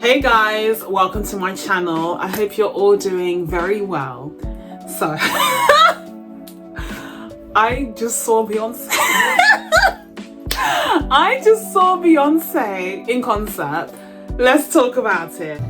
Hey guys, welcome to my channel. I hope you're all doing very well. So, I just saw Beyonce. I just saw Beyonce in concert. Let's talk about it.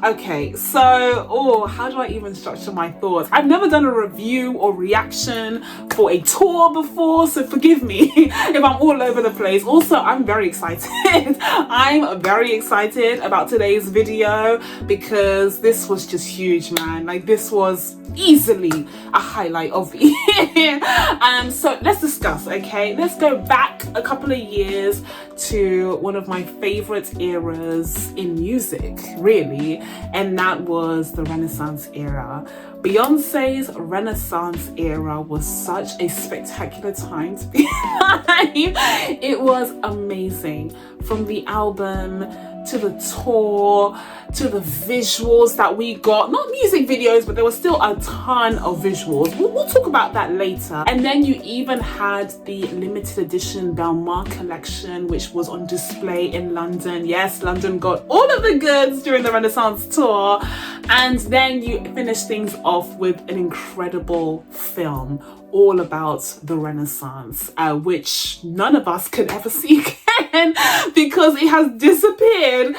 Okay, so, how do I even structure my thoughts? I've never done a review or reaction for a tour before, so forgive me if I'm all over the place. Also, I'm very excited. I'm very excited about today's video because this was just huge, man. Like, this was easily a highlight of the year. So let's discuss, okay? Let's go back a couple of years to one of my favorite eras in music, really, and that was the Renaissance era. Beyonce's Renaissance era was such a spectacular time to be alive. It was amazing. From the album to the tour to the visuals that we got, not music videos, but there was still a ton of visuals. We'll talk about that later. And then you even had the limited edition Belmar collection, which was on display in London. Yes, London got all of the goods during the Renaissance tour. And then you finish things off with an incredible film all about the Renaissance, which none of us could ever see again because it has disappeared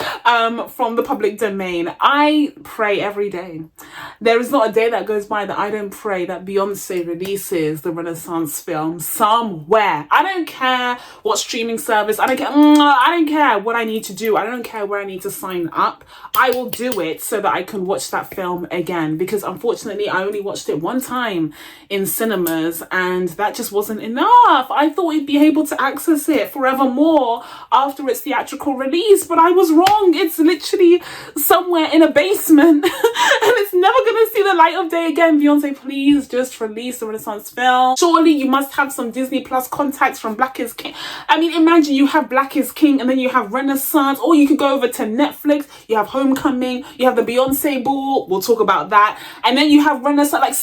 from the public domain. I pray every day. There is not a day that goes by that I don't pray that Beyonce releases the Renaissance film somewhere. I don't care what streaming service, I don't care what I need to do. I don't care where I need to sign up. I will do it so that I can watch that film again, because unfortunately I only watched it one time in cinemas and that just wasn't enough. I thought we'd be able to access it forevermore after its theatrical release, but I was wrong. It's literally somewhere in a basement and it's never gonna see the light of day again. Beyonce, please just release the Renaissance film. Surely you must have some Disney Plus contacts from Black is King. I mean, imagine you have Black is King and then you have Renaissance, or you could go over to Netflix. You have Homecoming, you have the Beyonce Ball, we'll talk about that, and then you have Renaissance. Like,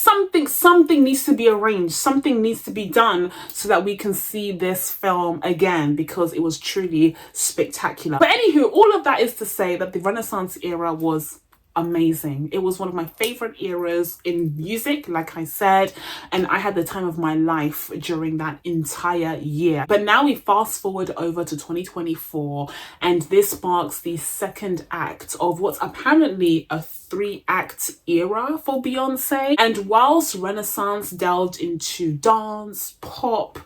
something needs to be arranged, something needs to be done so that we can see this film again, because it was truly spectacular. But anywho, all of that is to say that the Renaissance era was amazing. It was one of my favorite eras in music, like I said, and I had the time of my life during that entire year. But now we fast forward over to 2024, and this marks the second act of what's apparently a 3-act era for Beyonce. And whilst Renaissance delved into dance, pop,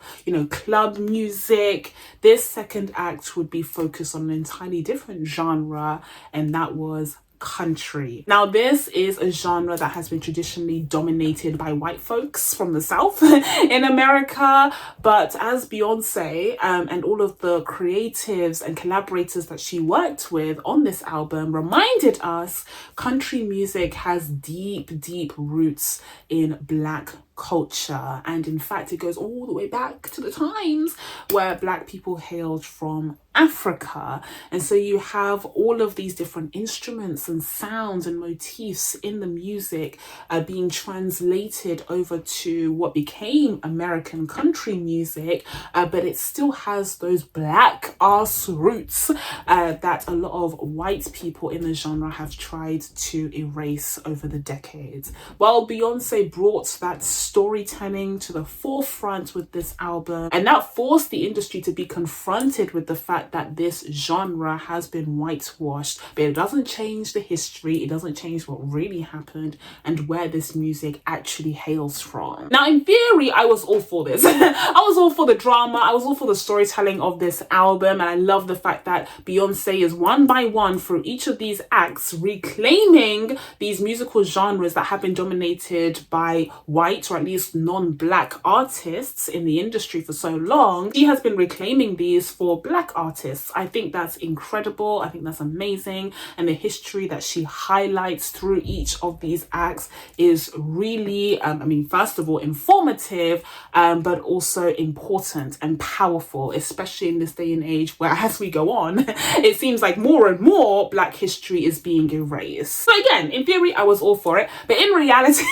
club music, this second act would be focused on an entirely different genre, and that was country. Now, this is a genre that has been traditionally dominated by white folks from the South in America, but as Beyonce and all of the creatives and collaborators that she worked with on this album reminded us, country music has deep roots in Black culture, and in fact it goes all the way back to the times where Black people hailed from Africa. And so you have all of these different instruments and sounds and motifs in the music being translated over to what became American country music, but it still has those Black ass roots that a lot of white people in the genre have tried to erase over the decades. Well, Beyonce brought that storytelling to the forefront with this album, and that forced the industry to be confronted with the fact that this genre has been whitewashed. But it doesn't change the history, it doesn't change what really happened and where this music actually hails from. Now, in theory, I was all for this. I was all for the drama, I was all for the storytelling of this album, and I love the fact that Beyonce is one by one through each of these acts reclaiming these musical genres that have been dominated by white, or at least non-black artists in the industry for so long, she has been reclaiming these for black artists. I think that's incredible. I think that's amazing. And the history that she highlights through each of these acts is really, I mean, first of all, informative, but also important and powerful, especially in this day and age where, as we go on, it seems like more and more black history is being erased. So again, in theory, I was all for it, but in reality,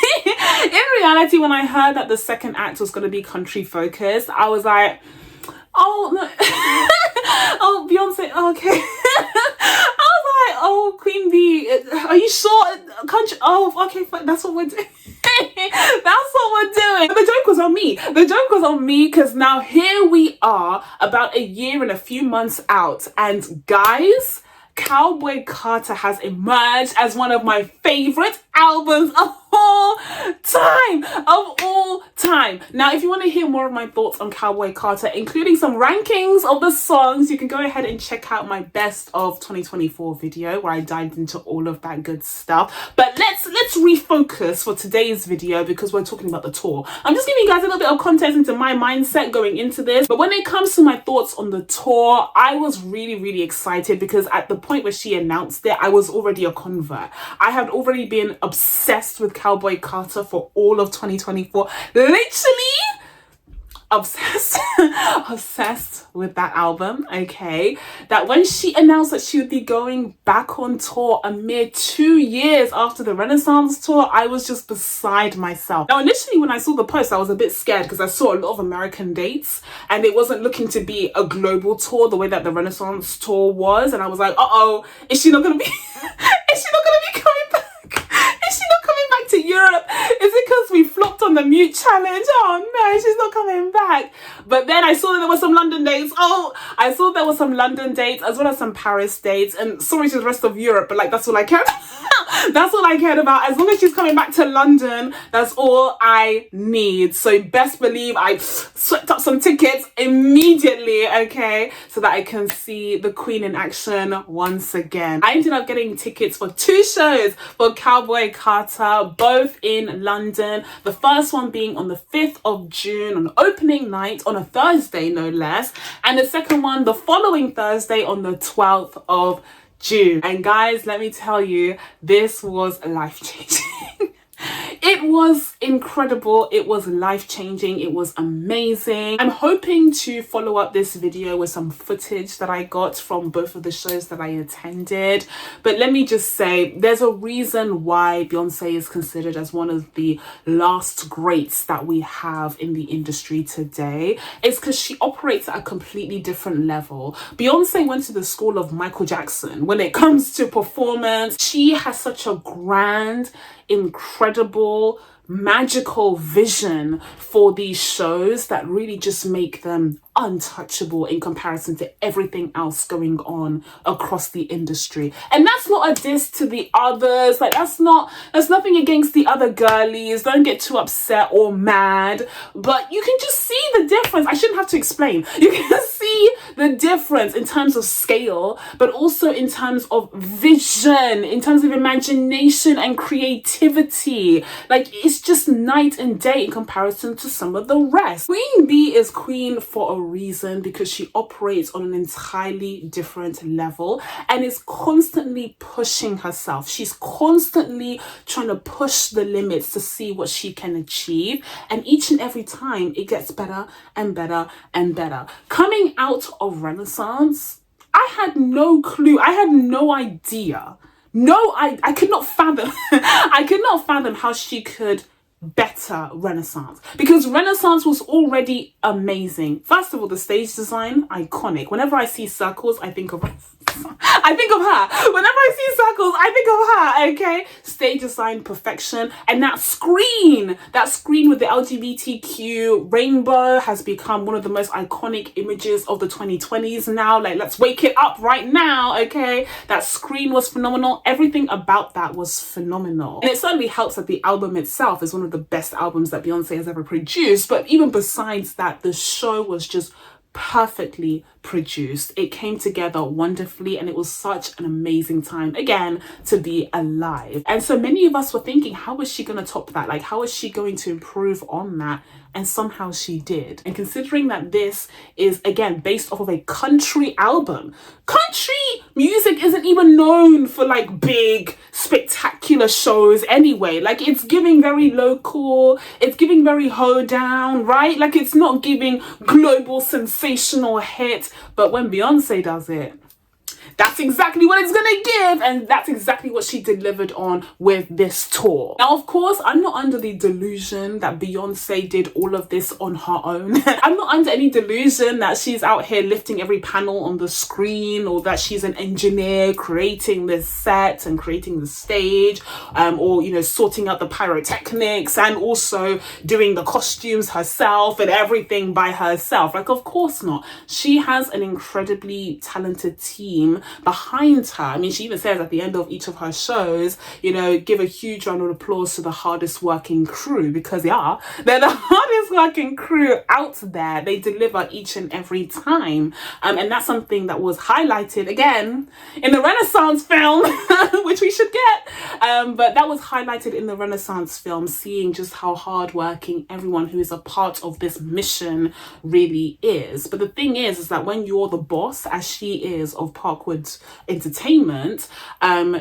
when I heard that the second act was going to be country focused, I was like, oh no, oh Beyonce, okay. I was like, oh Queen Bee, are you sure? Country? Oh, okay, fine. That's what we're doing. That's what we're doing. The joke was on me. The joke was on me because now here we are, about a year and a few months out, and guys, Cowboy Carter has emerged as one of my favorite albums of all time. Now, if you want to hear more of my thoughts on Cowboy Carter, including some rankings of the songs, you can go ahead and check out my best of 2024 video where I dived into all of that good stuff. But let's refocus for today's video because we're talking about the tour. I'm just giving you guys a little bit of context into my mindset going into this. But when it comes to my thoughts on the tour, I was really excited because at the point where she announced it, I was already a convert. I had already been obsessed with Cowboy Carter for all of 2024. Literally obsessed with that album, okay? That when she announced that she would be going back on tour a mere 2 years after the Renaissance tour, I was just beside myself. Now, initially when I saw the post, I was a bit scared because I saw a lot of American dates and it wasn't looking to be a global tour the way that the Renaissance tour was. And I was like, uh-oh, is she not gonna be is she not gonna be coming back? Is she not coming back to Europe? Is it because we flopped on the Mute Challenge? Oh no, she's not coming back. But then I saw that there were some London dates. Oh, I saw there were some London dates as well as some Paris dates. And sorry to the rest of Europe, but like that's all I cared about. That's all I cared about. As long as she's coming back to London, that's all I need. So best believe I swept up some tickets immediately, okay, so that I can see the Queen in action once again. I ended up getting tickets for 2 shows for Cowboy Carter, both in London. The first one being on the 5th of June on opening night, on a Thursday no less, and the second one the following Thursday on the 12th of June. And guys, let me tell you, this was life-changing. It was incredible. It was life-changing. It was amazing. I'm hoping to follow up this video with some footage that I got from both of the shows that I attended. But let me just say, there's a reason why Beyonce is considered as one of the last greats that we have in the industry today. It's because she operates at a completely different level. Beyonce went to the school of Michael Jackson when it comes to performance. She has such a grand, incredible, magical vision for these shows that really just make them untouchable in comparison to everything else going on across the industry. And that's not a diss to the others. Like that's nothing against the other girlies. Don't get too upset or mad. But you can just see the difference. I shouldn't have to explain. You can see the difference in terms of scale, but also in terms of vision, in terms of imagination and creativity. Like it's just night and day in comparison to some of the rest. Queen Bee is queen for a reason because she operates on an entirely different level and is constantly pushing herself. She's constantly trying to push the limits to see what she can achieve, and each and every time it gets better and better and better. Coming out of Renaissance, I had no clue. I had no idea. I could not fathom I could not fathom how she could better Renaissance, because Renaissance was already amazing. First of all, the stage design, iconic. Whenever I see circles, I think of her. Whenever I see circles, I think of her, okay? Stage design, perfection. And that screen with the LGBTQ rainbow has become one of the most iconic images of the 2020s now. Like, let's wake it up right now, okay? That screen was phenomenal. Everything about that was phenomenal. And it certainly helps that the album itself is one of the best albums that Beyonce has ever produced. But even besides that, the show was just perfectly produced. It came together wonderfully, and it was such an amazing time again to be alive. And so many of us were thinking, how is she going to top that? Like, how is she going to improve on that? And somehow she did. And considering that this is, again, based off of a country album, country music isn't even known for like big, spectacular shows anyway. Like, it's giving very local, it's giving very hoedown, right? Like, it's not giving global sensational hit. But when Beyonce does it, that's exactly what it's gonna give, and that's exactly what she delivered on with this tour. Now, of course, I'm not under the delusion that Beyonce did all of this on her own. I'm not under any delusion that she's out here lifting every panel on the screen, or that she's an engineer creating this set and creating the stage, or, you know, sorting out the pyrotechnics and also doing the costumes herself and everything by herself. Like, of course not. She has an incredibly talented team behind her. I mean, she even says at the end of each of her shows, you know, give a huge round of applause to the hardest working crew, because yeah, they're the hardest working crew out there. They deliver each and every time. And that's something that was highlighted again in the Renaissance film, which we should get. But that was highlighted in the Renaissance film, seeing just how hardworking everyone who is a part of this mission really is. But the thing is that when you're the boss, as she is, of Parkwood Entertainment,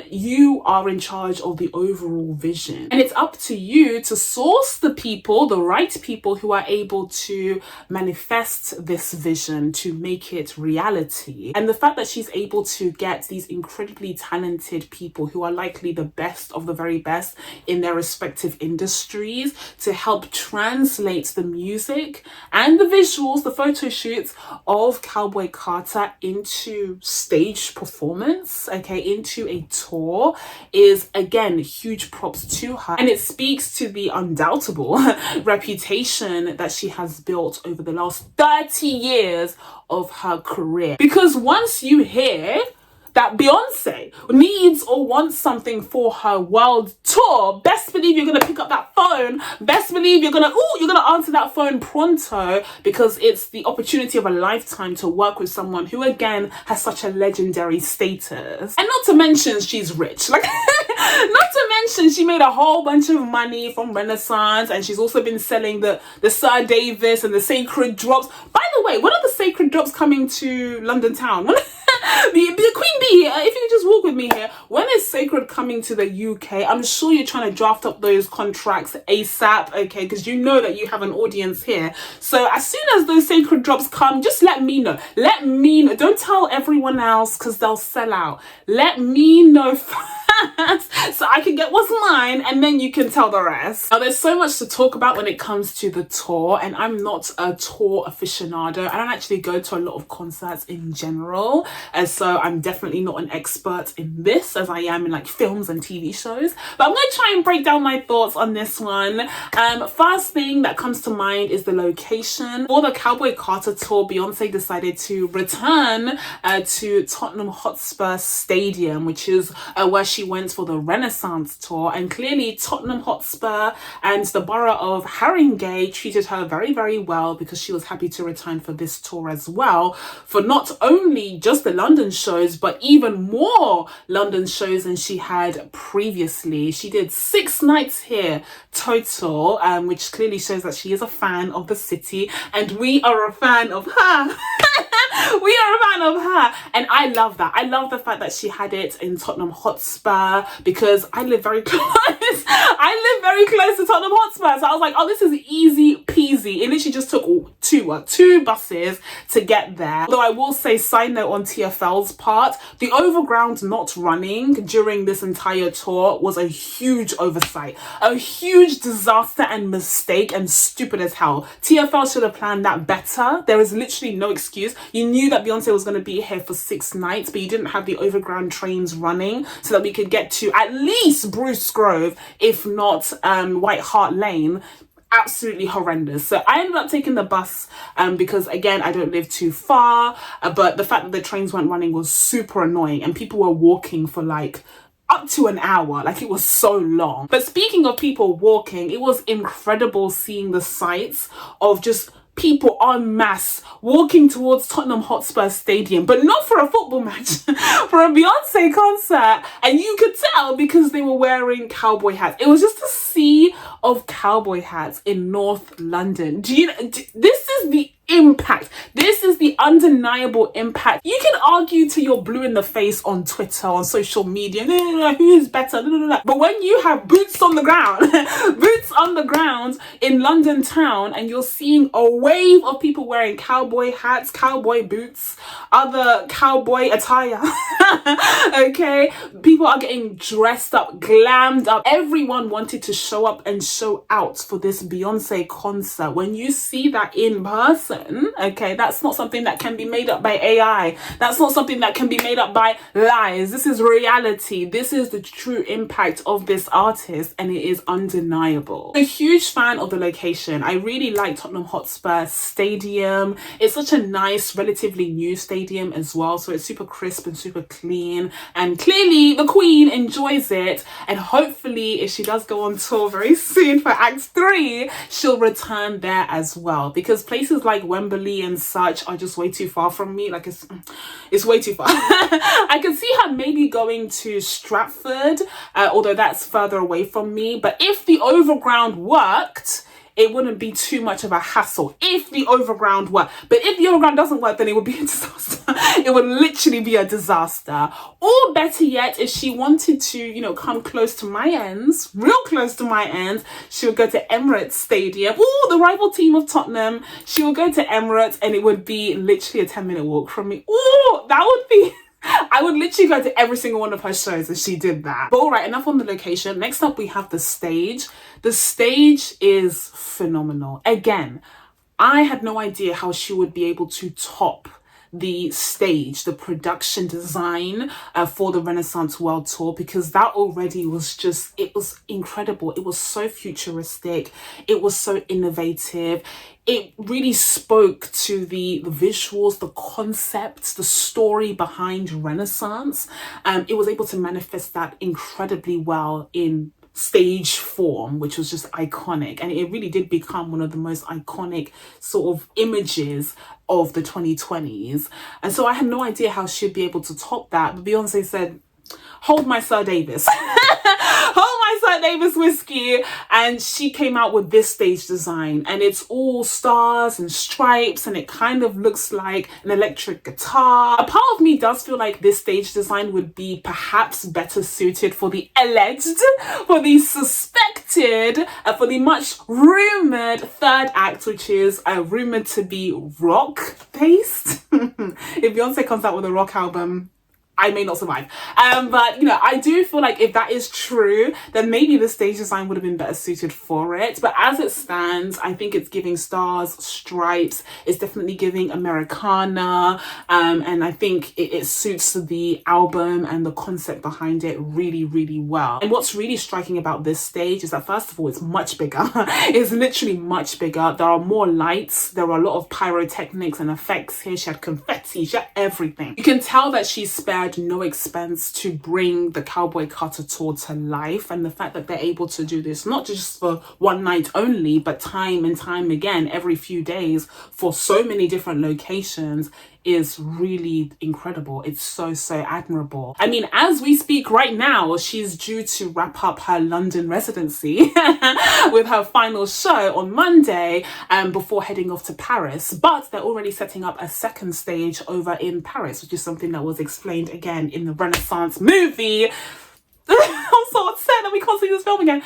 you are in charge of the overall vision, and it's up to you to source the people, the right people, who are able to manifest this vision, to make it reality. And the fact that she's able to get these incredibly talented people who are likely the best of the very best in their respective industries to help translate the music and the visuals, the photo shoots of Cowboy Carter into stage performance, okay, into a tour, is again huge props to her. And it speaks to the undoubtable reputation that she has built over the last 30 years of her career. Because once you hear that Beyonce needs or wants something for her world tour, best believe you're gonna pick up that phone. Best believe you're gonna answer that phone pronto, because it's the opportunity of a lifetime to work with someone who again has such a legendary status. And not to mention she's rich. Like, not to mention she made a whole bunch of money from Renaissance, and she's also been selling the Sir Davis and the Sacred Drops. By the way, when are the Sacred Drops coming to London town? The Queen Bee, if you could just walk with me here, when is Sacred coming to the UK? I'm sure you're trying to draft up those contracts ASAP, okay, because you know that you have an audience here. So as soon as those Sacred Drops come, just let me know. Let me know. Don't tell everyone else, because they'll sell out. Let me know first so I can get what's mine, and then you can tell the rest. Now, there's so much to talk about when it comes to the tour, and I'm not a tour aficionado. I don't actually go to a lot of concerts in general, and so I'm definitely not an expert in this as I am in like films and TV shows. But I'm going to try and break down my thoughts on this one. First thing that comes to mind is the location. For the Cowboy Carter Tour, Beyonce decided to return to Tottenham Hotspur Stadium, which is where she went for the Renaissance Tour. And clearly Tottenham Hotspur and the borough of Haringey treated her very, very well, because she was happy to return for this tour as well, for not only just the London shows, but even more London shows than she had previously. She did 6 nights here total, which clearly shows that she is a fan of the city, and we are a fan of her. We are a fan of her, and I love that. I love the fact that she had it in Tottenham Hotspur, because I live very close. I live very close to Tottenham Hotspur, so I was like, oh, this is easy peasy. It literally just took two buses to get there. Although I will say, side note on TFL's part, the overground not running during this entire tour was a huge oversight, a huge disaster and mistake, and stupid as hell. TFL should have planned that better. There is literally no excuse. You knew that Beyonce was going to be here for 6 nights, but you didn't have the overground trains running so that we could get to at least Bruce Grove, if not White Hart Lane. Absolutely horrendous. So I ended up taking the bus because again, I don't live too far, but the fact that the trains weren't running was super annoying, and people were walking for like up to an hour. Like, it was so long. But speaking of people walking, it was incredible seeing the sights of just people en masse walking towards Tottenham Hotspur Stadium, but not for a football match, for a Beyonce concert. And you could tell because they were wearing cowboy hats. It was just a sea of cowboy hats in North London. This is the impact. This is the undeniable impact. You can argue till you're blue in the face on Twitter, on social media, who is better, but when you have boots on the ground, boots on the ground in London town, and you're seeing a wave of people wearing cowboy hats, cowboy boots, other cowboy attire, okay, people are getting dressed up, glammed up. Everyone wanted to show up and show out for this Beyonce concert. When you see that in person, okay, that's not something that can be made up by AI. That's not something that can be made up by lies. This is reality. This is the true impact of this artist, and it is undeniable. I'm a huge fan of the location. I really like Tottenham Hotspur Stadium. It's such a nice, relatively new stadium as well, so it's super crisp and super clean, and clearly the Queen enjoys it, and hopefully if she does go on tour very soon for Act 3, she'll return there as well, because places like Wembley and such are just way too far from me. Like it's way too far. I can see her maybe going to Stratford, although that's further away from me. But if the overground worked, it wouldn't be too much of a hassle if the overground worked. But if the overground doesn't work, then it would be a disaster. It would literally be a disaster. Or better yet, if she wanted to, you know, come close to my ends, real close to my ends, she would go to Emirates Stadium. Ooh, the rival team of Tottenham. She would go to Emirates, and it would be literally a 10-minute walk from me. Ooh, that would be... I would literally go to every single one of her shows if she did that. But all right, enough on the location. Next up, we have the stage. The stage is phenomenal. Again, I had no idea how she would be able to top the stage, the production design for the Renaissance World Tour, because that already was just, it was incredible. It was so futuristic. It was so innovative. It really spoke to the visuals, the concepts, the story behind Renaissance. It was able to manifest that incredibly well in stage form, which was just iconic, and it really did become one of the most iconic sort of images of the 2020s. And so I had no idea how she'd be able to top that, but Beyonce said, hold my Sir Davis. Hold my Sir Davis whiskey. And she came out with this stage design, and it's all stars and stripes, and it kind of looks like an electric guitar. A part of me does feel like this stage design would be perhaps better suited for the alleged, for the suspected, for the much rumored third act, which is rumored to be rock based. If Beyonce comes out with a rock album, I may not survive. But, you know, I do feel like if that is true, then maybe the stage design would have been better suited for it. But as it stands, I think it's giving stars, stripes. It's definitely giving Americana. And I think it suits the album and the concept behind it really, really well. And what's really striking about this stage is that, first of all, it's much bigger. It's literally much bigger. There are more lights. There are a lot of pyrotechnics and effects here. She had confetti. She had everything. You can tell that she spared no expense to bring the Cowboy Carter Tour to life, and the fact that they're able to do this not just for one night only, but time and time again every few days for so many different locations is really incredible. It's so admirable. I mean, as we speak right now, she's due to wrap up her London residency with her final show on Monday before heading off to Paris. But they're already setting up a second stage over in Paris, which is something that was explained again in the Renaissance movie. I'm so upset that we can't see this film again.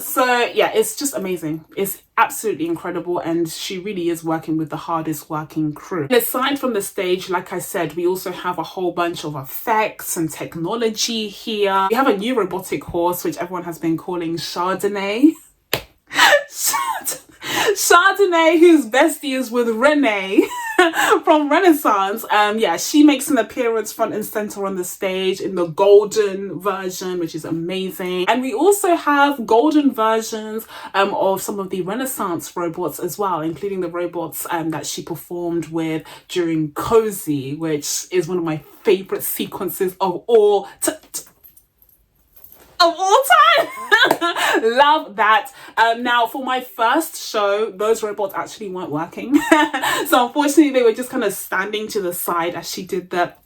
So yeah, it's just amazing. It's absolutely incredible, and she really is working with the hardest working crew. And aside from the stage, like I said, we also have a whole bunch of effects and technology here. We have a new robotic horse, which everyone has been calling Chardonnay. Chardonnay, whose bestie is with Renee from Renaissance. Yeah, she makes an appearance front and center on the stage in the golden version, which is amazing. And we also have golden versions of some of the Renaissance robots as well, including the robots that she performed with during Cozy, which is one of my favorite sequences of all time. Love that. Now for my first show, those robots actually weren't working. So unfortunately they were just kind of standing to the side as she did that.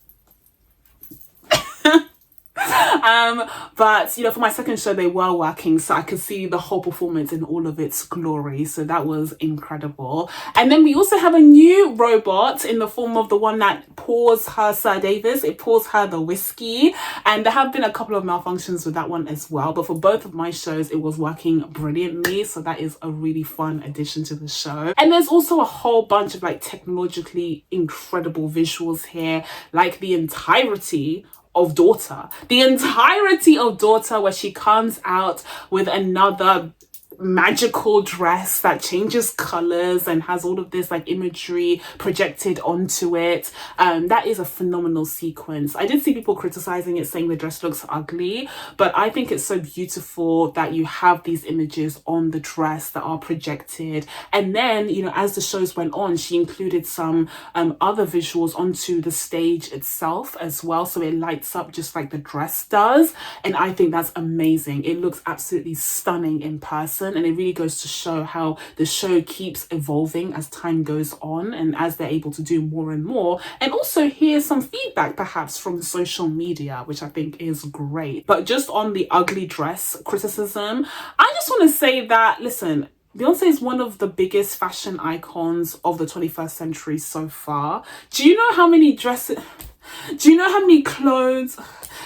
But you know, for my second show they were working, so I could see the whole performance in all of its glory, so that was incredible. And then we also have a new robot in the form of the one that pours her Sir Davis. It pours her the whiskey, and there have been a couple of malfunctions with that one as well, but for both of my shows it was working brilliantly, so that is a really fun addition to the show. And there's also a whole bunch of like technologically incredible visuals here, like the entirety of Daughter, where she comes out with another magical dress that changes colors and has all of this like imagery projected onto it. That is a phenomenal sequence. I did see people criticizing it, saying the dress looks ugly, but I think it's so beautiful that you have these images on the dress that are projected. And then, you know, as the shows went on, she included some other visuals onto the stage itself as well, so it lights up just like the dress does, and I think that's amazing. It looks absolutely stunning in person, and it really goes to show how the show keeps evolving as time goes on and as they're able to do more and more, and also hear some feedback perhaps from social media, which I think is great. But just on the ugly dress criticism, I just want to say that, listen, Beyonce is one of the biggest fashion icons of the 21st century so far. Do you know how many dresses, do you know how many clothes,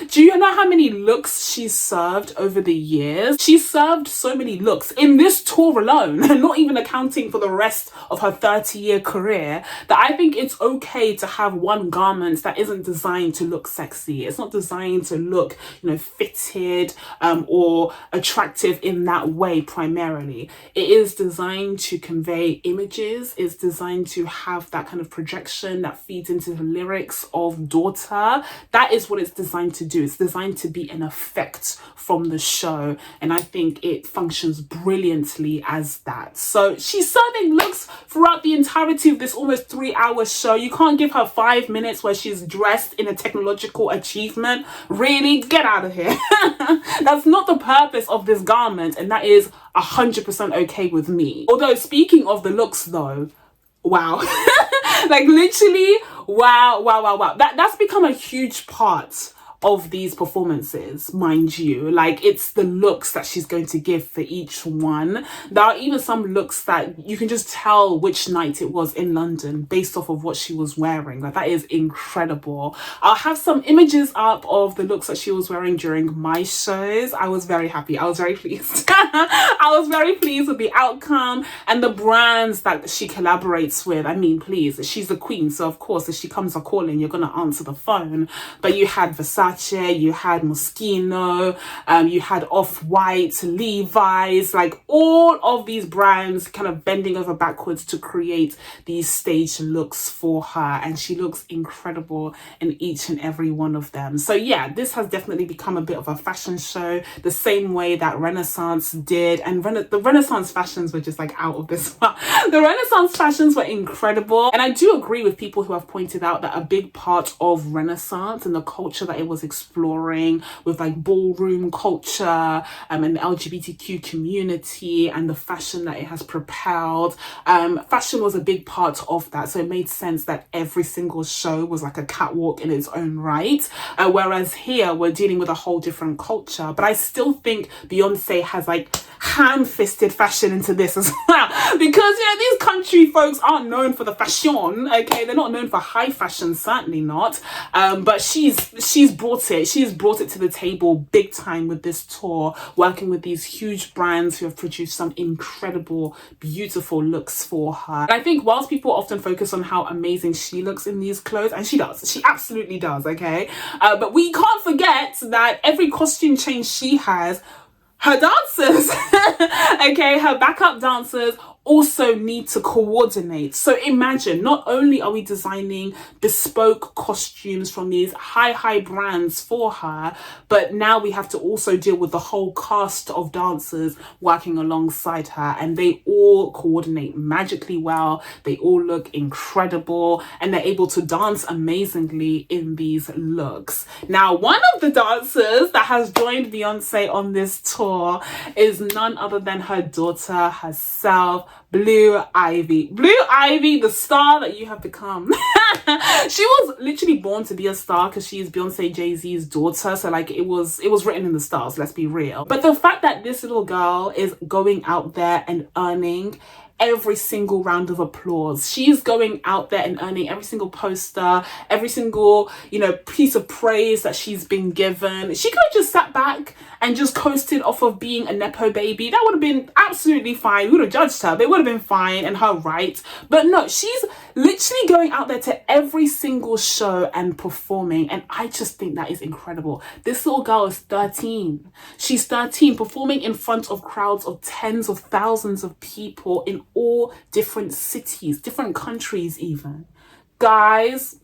do you know how many looks she's served over the years? She served so many looks in this tour alone, not even accounting for the rest of her 30-year career, that I think it's okay to have one garment that isn't designed to look sexy. It's not designed to look, you know, fitted or attractive in that way primarily. It is designed to convey images. It's designed to have that kind of projection that feeds into the lyrics of Daughter. That is what it's designed to do. It's designed to be an effect from the show, and I think it functions brilliantly as that. So she's serving looks throughout the entirety of this almost 3-hour show. You can't give her 5 minutes where she's dressed in a technological achievement. Really? Get out of here. That's not the purpose of this garment, and that is 100% okay with me. Although, speaking of the looks though, wow. Like literally, wow. That's become a huge part of these performances, mind you. Like, it's the looks that she's going to give for each one. There are even some looks that you can just tell which night it was in London based off of what she was wearing. Like, that is incredible. I'll have some images up of the looks that she was wearing during my shows. I was very happy. I was very pleased. I was very pleased with the outcome and the brands that she collaborates with. I mean, please, she's the queen, so of course if she comes a calling, you're gonna answer the phone. But you had Versace, you had Moschino, you had Off-White, Levi's, like all of these brands kind of bending over backwards to create these stage looks for her, and she looks incredible in each and every one of them. So yeah, this has definitely become a bit of a fashion show, the same way that Renaissance did, and the Renaissance fashions were just like out of this world. The Renaissance fashions were incredible, and I do agree with people who have pointed out that a big part of Renaissance and the culture that it was exploring with like ballroom culture and the LGBTQ community and the fashion that it has propelled, fashion was a big part of that, so it made sense that every single show was like a catwalk in its own right, whereas here we're dealing with a whole different culture. But I still think Beyonce has like ham-fisted fashion into this as well, because you know these country folks aren't known for the fashion, okay? They're not known for high fashion, certainly not, but she's brought it to the table big time with this tour, working with these huge brands who have produced some incredible, beautiful looks for her. And I think whilst people often focus on how amazing she looks in these clothes, and she does, she absolutely does, okay? But we can't forget that every costume change she has, her dancers Okay, her backup dancers also need to coordinate. So imagine, not only are we designing bespoke costumes from these high brands for her, but now we have to also deal with the whole cast of dancers working alongside her, and they all coordinate magically well. They all look incredible, and they're able to dance amazingly in these looks. Now, one of the dancers that has joined Beyonce on this tour is none other than her daughter herself, Blue Ivy. Blue Ivy, the star that you have become. She was literally born to be a star because she is Beyonce Jay-Z's daughter. So like it was written in the stars, let's be real. But the fact that this little girl is going out there and earning every single round of applause. She's going out there and earning every single poster, every single, piece of praise that she's been given. She could have just sat back and just coasted off of being a Nepo baby. That would have been absolutely fine. We would have judged her, but it would have been fine and her right. But no, she's literally going out there to every single show and performing. And I just think that is incredible. This little girl is 13. She's 13, performing in front of crowds of tens of thousands of people in all different cities, different countries even. Guys,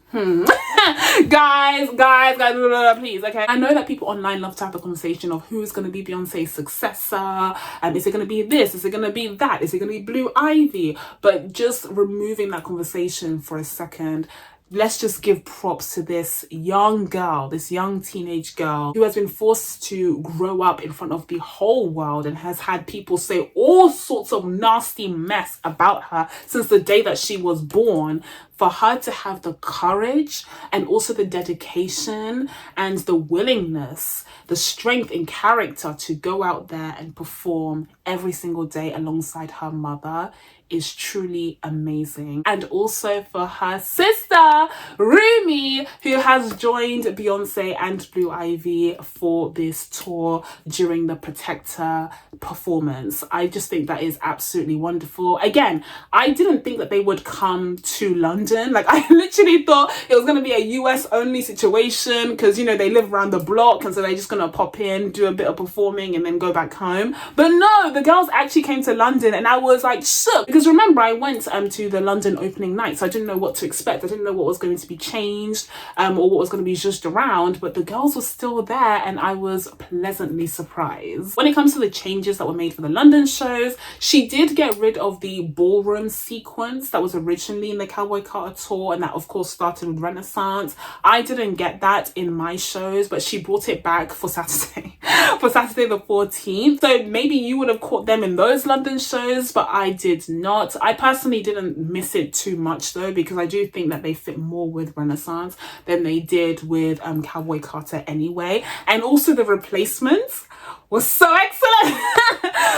guys, please, okay? I know that people online love to have the conversation of who's going to be Beyonce's successor, and is it going to be this, is it going to be that, is it going to be Blue Ivy? But just removing that conversation for a second, let's just give props to this young girl, this young teenage girl who has been forced to grow up in front of the whole world and has had people say all sorts of nasty mess about her since the day that she was born. For her to have the courage and also the dedication and the willingness, the strength and character to go out there and perform every single day alongside her mother is truly amazing. And also for her sister, Rumi, who has joined Beyonce and Blue Ivy for this tour during the Protector performance. I just think that is absolutely wonderful. Again, I didn't think that they would come to London. Like, I literally thought it was going to be a US only situation because, they live around the block, and so they're just going to pop in, do a bit of performing and then go back home. But no, the girls actually came to London, and I was like shook because remember, I went to the London opening night, so I didn't know what to expect. I didn't know what was going to be changed or what was going to be just around, but the girls were still there, and I was pleasantly surprised. When it comes to the changes that were made for the London shows, she did get rid of the ballroom sequence that was originally in the Cowboy Carter Tour, and that of course started with Renaissance. I didn't get that in my shows, but she brought it back for Saturday for Saturday the 14th. So maybe you would have caught them in those London shows, but I did not. I personally didn't miss it too much though, because I do think that they fit more with Renaissance than they did with Cowboy Carter anyway. And also the replacements was so excellent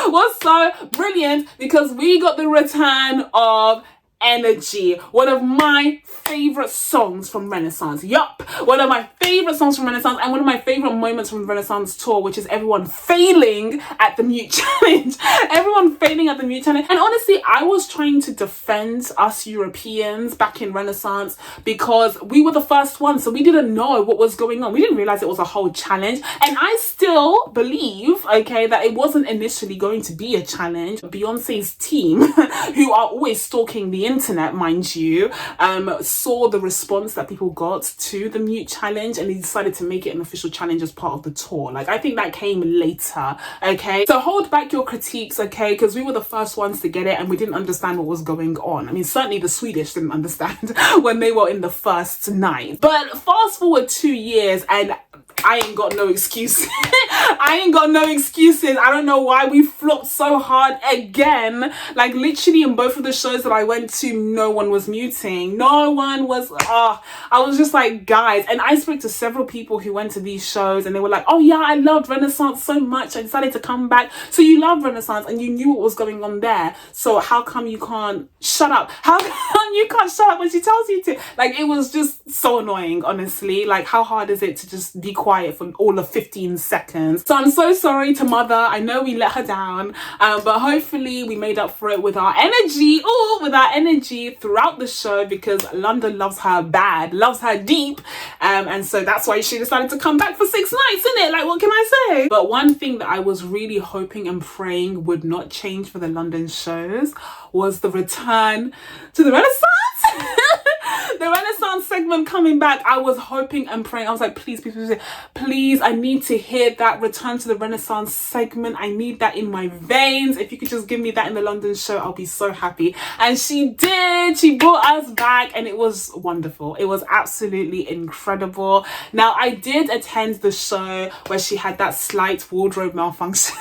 was so brilliant, because we got the return of Energy, one of my favorite songs from Renaissance. Yup, one of my favorite songs from Renaissance, and one of my favorite moments from the Renaissance tour, which is everyone failing at the mute challenge. Everyone failing at the mute challenge. And honestly, I was trying to defend us Europeans back in Renaissance because we were the first ones, so we didn't know what was going on. We didn't realize it was a whole challenge, and I still believe, okay, that it wasn't initially going to be a challenge. Beyonce's team, who are always stalking the internet, mind you, saw the response that people got to the mute challenge, and they decided to make it an official challenge as part of the tour. Like, I think that came later, okay? So hold back your critiques, okay? Because we were the first ones to get it, and we didn't understand what was going on. I mean, certainly the Swedish didn't understand when they were in the first night. But fast forward 2 years, and I ain't got no excuse. I ain't got no excuses. I don't know why we flopped so hard again. Like, literally in both of the shows that I went to, no one was muting. No one was, I was just like, guys. And I spoke to several people who went to these shows, and they were like, oh yeah, I loved Renaissance so much, I decided to come back. So you love Renaissance and you knew what was going on there, so how come you can't shut up? How come you can't shut up when she tells you to? Like, it was just so annoying, honestly. Like, how hard is it to just be quiet quiet for all of 15 seconds. So I'm so sorry to Mother. I know we let her down, but hopefully we made up for it with our energy, throughout the show, because London loves her bad, loves her deep, and so that's why she decided to come back for 6 nights, innit? Like, what can I say? But one thing that I was really hoping and praying would not change for the London shows was the return to the Renaissance. The Renaissance segment coming back. I was hoping and praying. I was like, please, please, please, please, I need to hear that return to the Renaissance segment. I need that in my veins. If you could just give me that in the London show, I'll be so happy. And she did. She brought us back, and it was wonderful. It was absolutely incredible. Now, I did attend the show where she had that slight wardrobe malfunction,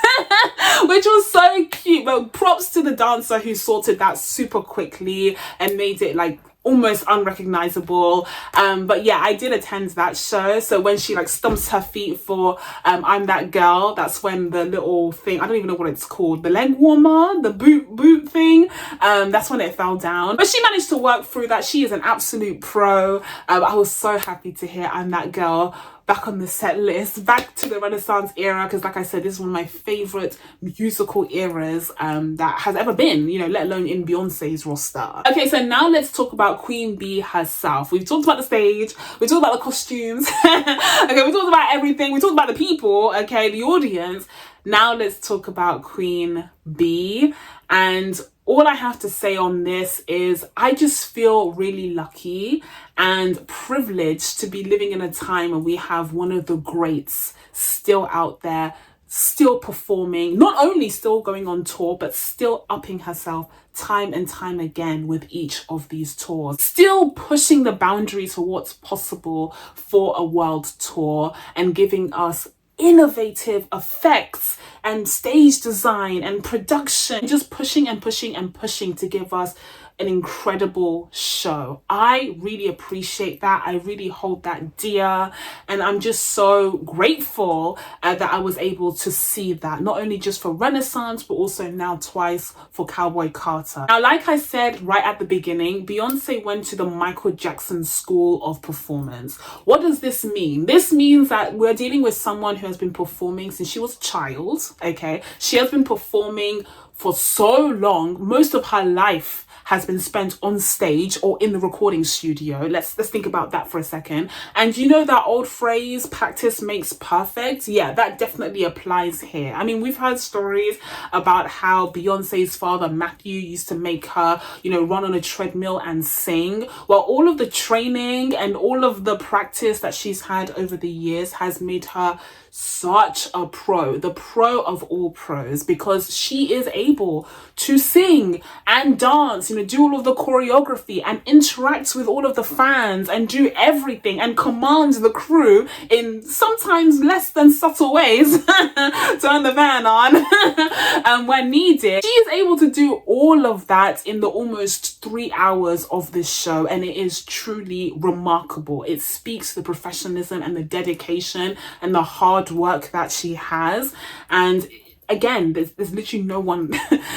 which was so cute. But props to the dancer who sorted that super quickly and made it like almost unrecognizable. But yeah, I did attend that show. So when she like stumps her feet for I'm That Girl, that's when the little thing, I don't even know what it's called, the leg warmer, the boot thing, that's when it fell down. But she managed to work through that. She is an absolute pro. I was so happy to hear I'm That Girl back on the set list, back to the Renaissance era, because like I said, this is one of my favorite musical eras that has ever been, you know, let alone in Beyonce's roster. Okay, so now let's talk about Queen Bee herself. We've talked about the stage, we talked about the costumes, okay, we talked about everything, we talked about the people, okay, the audience. Now let's talk about Queen Bee. And all I have to say on this is I just feel really lucky and privileged to be living in a time where we have one of the greats still out there, still performing, not only still going on tour, but still upping herself time and time again with each of these tours, still pushing the boundaries for what's possible for a world tour and giving us innovative effects and stage design and production, just pushing and pushing and pushing to give us an incredible show. I really appreciate that. I really hold that dear, and I'm just so grateful that I was able to see that, not only just for Renaissance, but also now twice for Cowboy Carter. Now, like I said right at the beginning, Beyonce went to the Michael Jackson School of Performance. What does this mean? This means that we're dealing with someone who has been performing since she was a child, okay? She has been performing for so long. Most of her life has been spent on stage or in the recording studio. Let's think about that for a second. And you know that old phrase, practice makes perfect? Yeah, that definitely applies here. I mean, we've heard stories about how Beyonce's father, Matthew, used to make her, you know, run on a treadmill and sing. Well, all of the training and all of the practice that she's had over the years has made her such a pro, the pro of all pros, because she is able to sing and dance, you know, do all of the choreography and interact with all of the fans and do everything and command the crew in sometimes less than subtle ways. Turn the fan on when needed. She is able to do all of that in the almost 3 hours of this show, and it is truly remarkable. It speaks to the professionalism and the dedication and the hard work that she has. And again, there's literally no one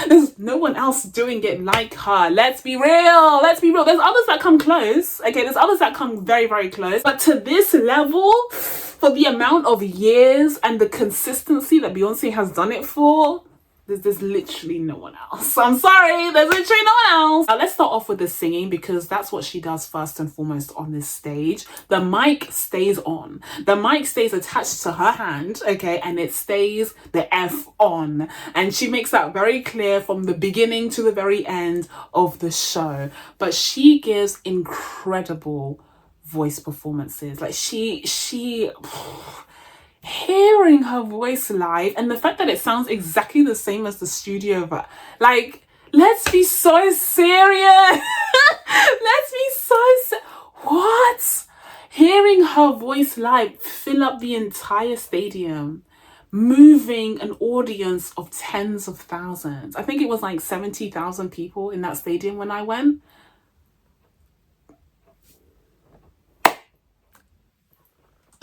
there's no one else doing it like her. Let's be real, there's others that come close, okay, there's others that come very, very close, but to this level, for the amount of years and the consistency that Beyonce has done it for, there's literally no one else. I'm sorry, there's literally no one else. Now, let's start off with the singing, because that's what she does first and foremost on this stage. The mic stays on. The mic stays attached to her hand, okay, and it stays the F on. And she makes that very clear from the beginning to the very end of the show. But she gives incredible voice performances. Like she hearing her voice live and the fact that it sounds exactly the same as the studio, but like, let's be so serious. What? Hearing her voice live fill up the entire stadium, moving an audience of tens of thousands. I think it was like 70,000 people in that stadium when I went.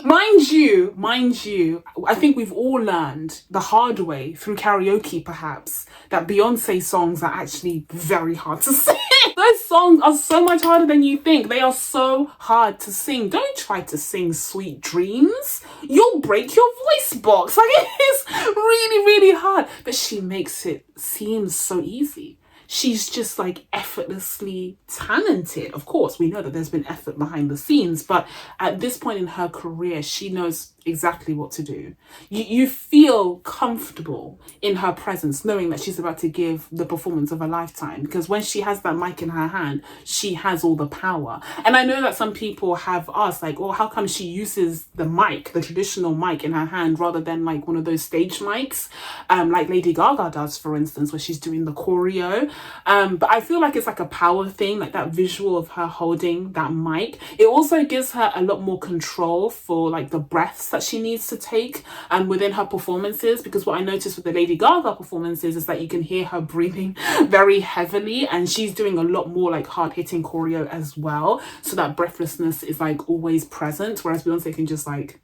Mind you, I think we've all learned the hard way through karaoke, perhaps, that Beyonce songs are actually very hard to sing. Those songs are so much harder than you think. They are so hard to sing. Don't try to sing Sweet Dreams. You'll break your voice box. Like, it is really, really hard. But she makes it seem so easy. She's just like effortlessly talented. Of course, we know that there's been effort behind the scenes, but at this point in her career, she knows exactly what to do. You feel comfortable in her presence, knowing that she's about to give the performance of a lifetime, because when she has that mic in her hand, she has all the power. And I know that some people have asked, like, oh, how come she uses the mic, the traditional mic in her hand, rather than like one of those stage mics, like Lady Gaga does, for instance, where she's doing the choreo. But I feel like it's like a power thing, like that visual of her holding that mic. It also gives her a lot more control for like the breaths that she needs to take within her performances, because what I noticed with the Lady Gaga performances is that you can hear her breathing very heavily, and she's doing a lot more like hard-hitting choreo as well, so that breathlessness is like always present, whereas Beyonce can just like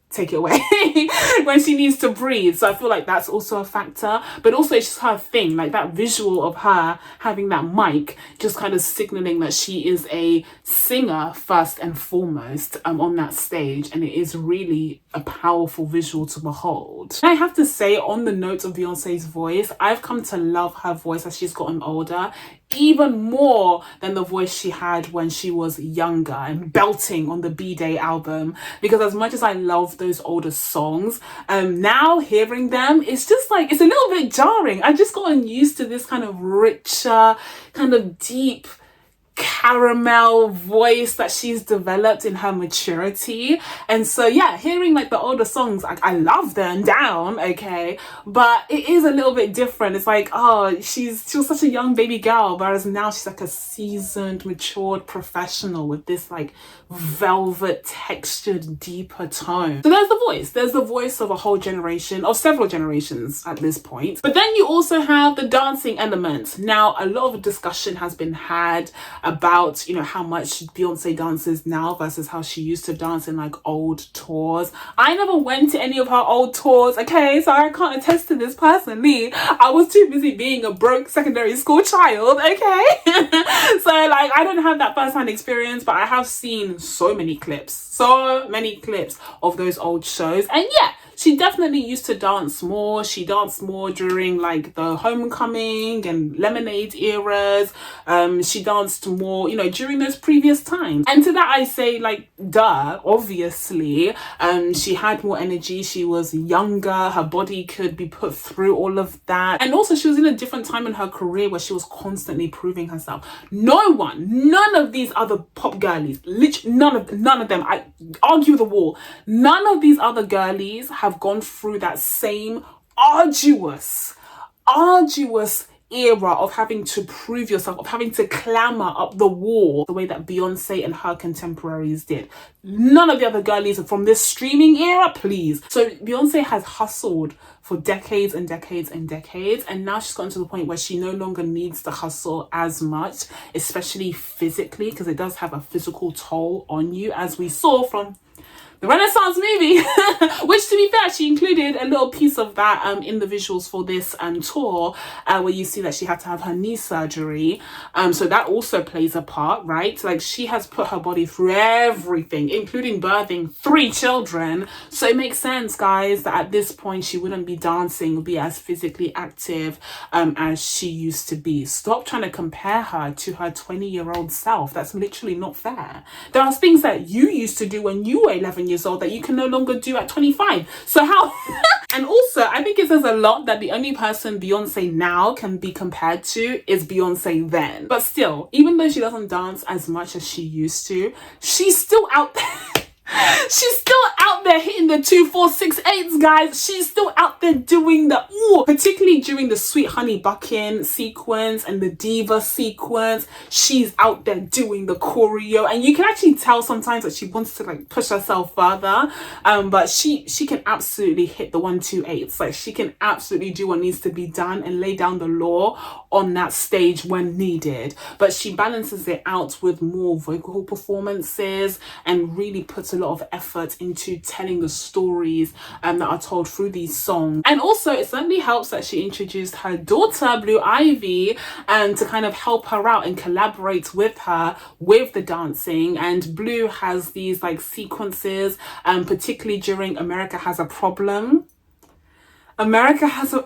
take it away when she needs to breathe. So I feel like that's also a factor, but also it's just her thing, like that visual of her having that mic just kind of signaling that she is a singer first and foremost on that stage, and it is really a powerful visual to behold. And I have to say, on the note of Beyonce's voice, I've come to love her voice as she's gotten older, even more than the voice she had when she was younger and belting on the B-Day album, because as much as I love those older songs, now hearing them, it's just like, it's a little bit jarring. I've just gotten used to this kind of richer, kind of deep caramel voice that she's developed in her maturity. And so yeah, hearing like the older songs, I love them down, okay, but it is a little bit different. It's like, oh, she was such a young baby girl, whereas now she's like a seasoned, matured professional with this like velvet textured, deeper tone. So there's the voice of a whole generation, of several generations at this point. But then you also have the dancing element. Now, a lot of discussion has been had about, you know, how much Beyonce dances now versus how she used to dance in like old tours. I never went to any of her old tours, okay, so I can't attest to this personally. I was too busy being a broke secondary school child, okay. So like, I don't have that first-hand experience, but I have seen so many clips of those old shows, and yeah, she definitely used to dance more. She danced more during like the Homecoming and Lemonade eras. She danced more, you know, during those previous times. And to that I say, like, duh, obviously. She had more energy. She was younger. Her body could be put through all of that. And also she was in a different time in her career where she was constantly proving herself. None of these other pop girlies, literally none of them, I argue the wall, none of these other girlies have gone through that same arduous era of having to prove yourself, of having to clamber up the wall the way that Beyonce and her contemporaries did. None of the other girlies are from this streaming era, please. So Beyonce has hustled for decades and decades and decades, and now she's gotten to the point where she no longer needs to hustle as much, especially physically, because it does have a physical toll on you, as we saw from the Renaissance movie, which, to be fair, she included a little piece of that in the visuals for this tour, where you see that she had to have her knee surgery. So that also plays a part, right? Like, she has put her body through everything, including birthing 3 children. So it makes sense, guys, that at this point she wouldn't be dancing, be as physically active as she used to be. Stop trying to compare her to her 20-year-old self. That's literally not fair. There are things that you used to do when you were 11 years old that you can no longer do at 25. So how? And also, I think it says a lot that the only person Beyonce now can be compared to is Beyonce then. But still, even though she doesn't dance as much as she used to, she's still out there. She's still out there hitting the 2, 4, 6, 8s, guys. She's still out there doing the ooh, particularly during the Sweet Honey Buckin sequence and the Diva sequence. She's out there doing the choreo, and you can actually tell sometimes that she wants to like push herself further. But she can absolutely hit the 1, 2, 8s. Like, she can absolutely do what needs to be done and lay down the law on that stage when needed. But she balances it out with more vocal performances and really puts a a lot of effort into telling the stories that are told through these songs. And also it certainly helps that she introduced her daughter Blue Ivy to kind of help her out and collaborate with her with the dancing. And Blue has these like sequences, particularly during America Has a Problem. America Has a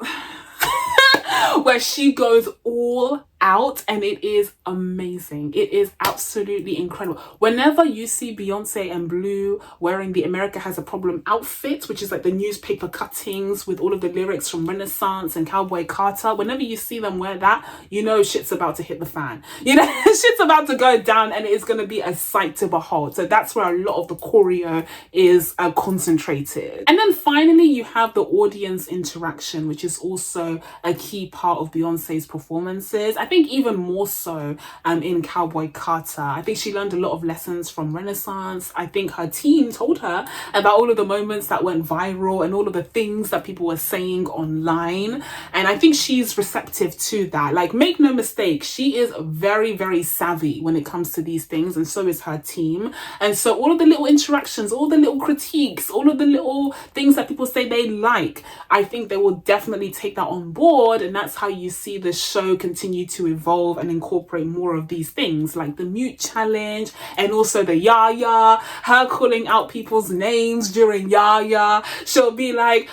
where she goes all out, and it is amazing. It is absolutely incredible. Whenever you see Beyonce and Blue wearing the America Has a Problem outfit, which is like the newspaper cuttings with all of the lyrics from Renaissance and Cowboy Carter, whenever you see them wear that, you know shit's about to hit the fan. You know, shit's about to go down, and it is going to be a sight to behold. So that's where a lot of the choreo is concentrated. And then finally, you have the audience interaction, which is also a key part of Beyonce's performances. I think even more so in Cowboy Carter. I think she learned a lot of lessons from Renaissance. I think her team told her about all of the moments that went viral and all of the things that people were saying online. And I think she's receptive to that. Like, make no mistake, she is very, very savvy when it comes to these things, and so is her team. And so all of the little interactions, all the little critiques, all of the little things that people say they like, I think they will definitely take that on board. And that's how you see the show continue to evolve and incorporate more of these things, like the mute challenge, and also the ya, her calling out people's names during ya. She'll be like,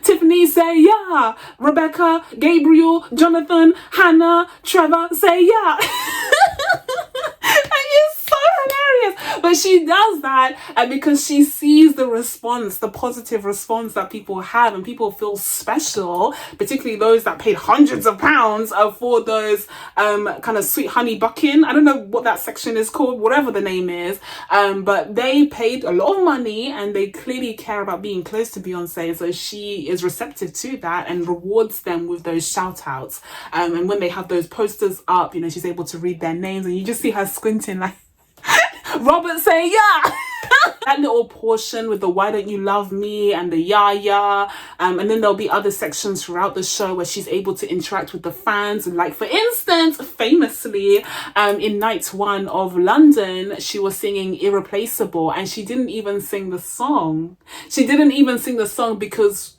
Tiffany, say yeah, Rebecca, Gabriel, Jonathan, Hannah, Trevor, say yeah. Hilarious, but she does that, and because she sees the response, the positive response that people have, and people feel special, particularly those that paid hundreds of pounds for those kind of sweet honey bucking. I don't know what that section is called, whatever the name is, but they paid a lot of money, and they clearly care about being close to Beyonce, so she is receptive to that and rewards them with those shout outs. And when they have those posters up, you know, she's able to read their names, and you just see her squinting like, Robert, say yeah. That little portion with the why don't you love me and the ya, and then there'll be other sections throughout the show where she's able to interact with the fans. And like, for instance, famously in night 1 of London, she was singing Irreplaceable, and she didn't even sing the song. She didn't even sing the song because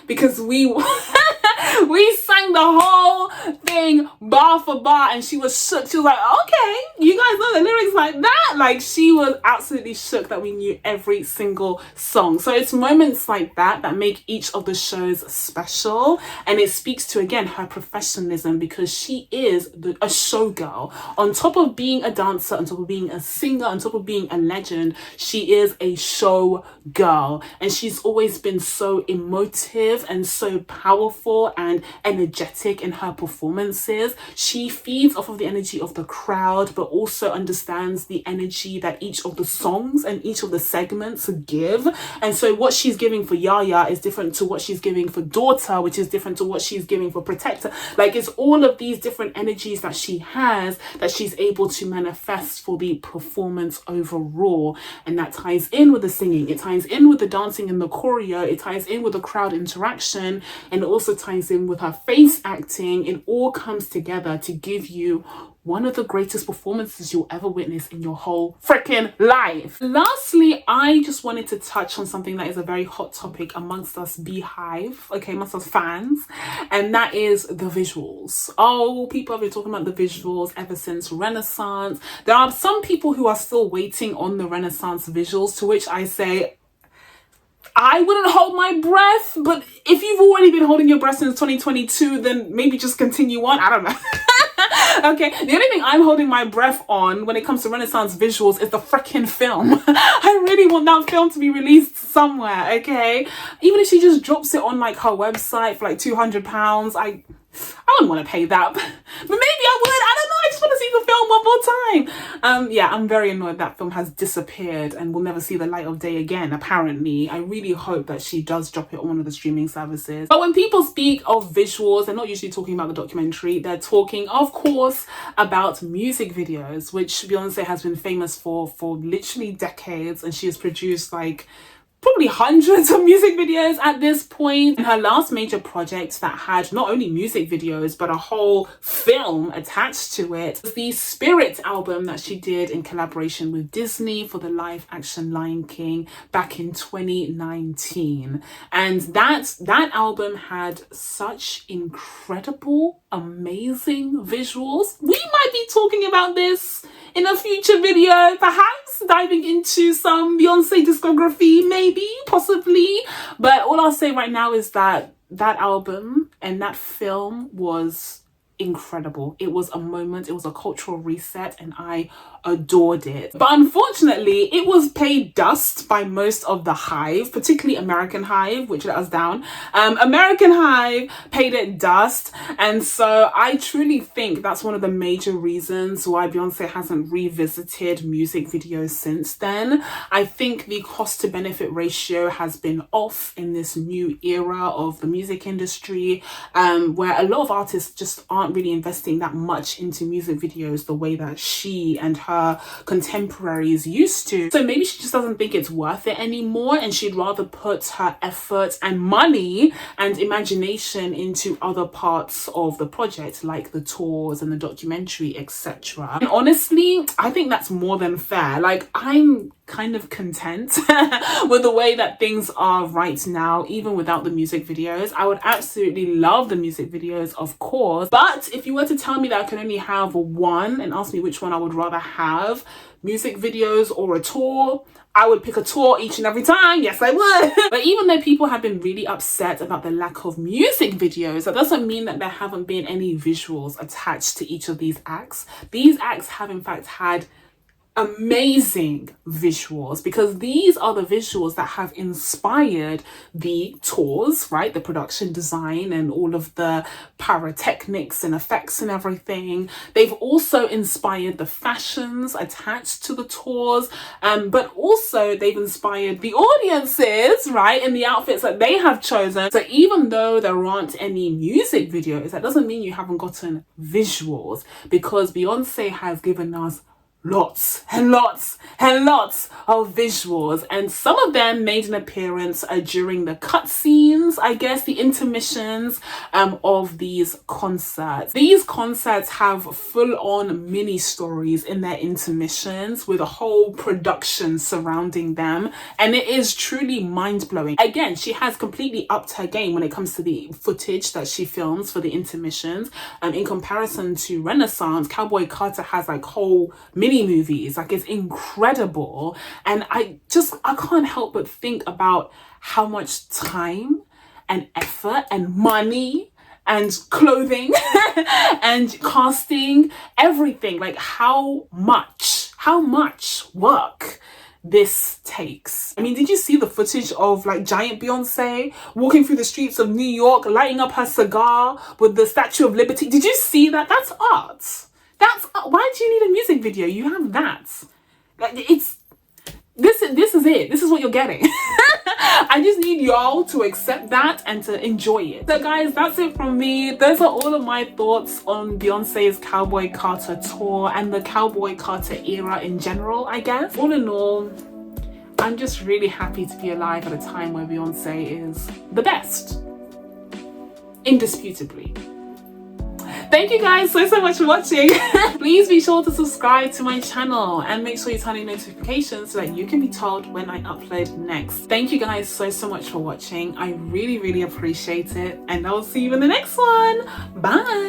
we we sang the whole thing bar for bar, and she was shook. She was like, okay, you guys know the lyrics like that? Like, she was absolutely shook that we knew every single song. So it's moments like that that make each of the shows special, and it speaks to, again, her professionalism, because she is a showgirl. On top of being a dancer, on top of being a singer, on top of being a legend, she is a show girl, and she's always been so emotive and so powerful and energetic in her performances. She feeds off of the energy of the crowd, but also understands the energy that each of the songs and each of the segments give. And so what she's giving for Yaya is different to what she's giving for Daughter, which is different to what she's giving for Protector. Like, it's all of these different energies that she has that she's able to manifest for the performance overall. And that ties in with the singing, it ties in with the dancing and the choreo, it ties in with the crowd interaction, and it also ties in with her face acting. It all comes together to give you one of the greatest performances you'll ever witness in your whole freaking life. Lastly, I just wanted to touch on something that is a very hot topic amongst us Beehive, okay, amongst us fans, and that is the visuals. Oh, people have been talking about the visuals ever since Renaissance. There are some people who are still waiting on the Renaissance visuals, to which I say, I wouldn't hold my breath, but if you've already been holding your breath since 2022, then maybe just continue on. I don't know. Okay, the only thing I'm holding my breath on when it comes to Renaissance visuals is the freaking film. I really want that film to be released somewhere, okay? Even if she just drops it on like her website for like £200, I wouldn't want to pay that, but maybe I would. I don't know. I just want to see the film one more time. Yeah, I'm very annoyed that film has disappeared and will never see the light of day again, apparently. I really hope that she does drop it on one of the streaming services. But when people speak of visuals, they're not usually talking about the documentary. They're talking, of course, about music videos, which Beyonce has been famous for literally decades, and she has produced like probably hundreds of music videos at this point. And her last major project that had not only music videos but a whole film attached to it was the Spirit album that she did in collaboration with Disney for the live action Lion King back in 2019. And that album had such incredible, amazing visuals. We might be talking about this in a future video, perhaps diving into some Beyonce discography, maybe, possibly. But all I'll say right now is that that album and that film was incredible. It was a moment, it was a cultural reset, and I adored it. But unfortunately, it was paid dust by most of the Hive, particularly American Hive, which let us down. American Hive paid it dust, and so I truly think that's one of the major reasons why Beyonce hasn't revisited music videos since then. I think the cost to benefit ratio has been off in this new era of the music industry, where a lot of artists just aren't really investing that much into music videos the way that she and her contemporaries used to. So maybe she just doesn't think it's worth it anymore, and she'd rather put her effort and money and imagination into other parts of the project, like the tours and the documentary, etc. And honestly, I think that's more than fair. Like, I'm kind of content with the way that things are right now, even without the music videos. I would absolutely love the music videos, of course, but if you were to tell me that I could only have one and ask me which one I would rather have, music videos or a tour, I would pick a tour each and every time. Yes, I would. But even though people have been really upset about the lack of music videos, that doesn't mean that there haven't been any visuals attached to each of these acts. These acts have in fact had amazing visuals, because these are the visuals that have inspired the tours, right? The production design and all of the pyrotechnics and effects and everything. They've also inspired the fashions attached to the tours, but also they've inspired the audiences, right? And the outfits that they have chosen. So even though there aren't any music videos, that doesn't mean you haven't gotten visuals, because Beyonce has given us lots and lots and lots of visuals, and some of them made an appearance during the cutscenes, I guess, the intermissions of these concerts. These concerts have full-on mini stories in their intermissions with a whole production surrounding them, and it is truly mind-blowing. Again, she has completely upped her game when it comes to the footage that she films for the intermissions. In comparison to Renaissance, Cowboy Carter has like whole mini movies. Like, it's incredible, and I can't help but think about how much time and effort and money and clothing and casting, everything, like how much work this takes. I mean, did you see the footage of like giant Beyonce walking through the streets of New York, lighting up her cigar with the Statue of Liberty? Did you see that? That's art. Why do you need a music video? You have that. Like, this is it. This is what you're getting. I just need y'all to accept that and to enjoy it. So guys, that's it from me. Those are all of my thoughts on Beyonce's Cowboy Carter Tour and the Cowboy Carter era in general, I guess. All in all, I'm just really happy to be alive at a time where Beyonce is the best. Indisputably. Thank you guys so much for watching. Please be sure to subscribe to my channel and make sure you turn on notifications so that you can be told when I upload next. Thank you guys so much for watching. I really appreciate it, and I'll see you in the next one. Bye.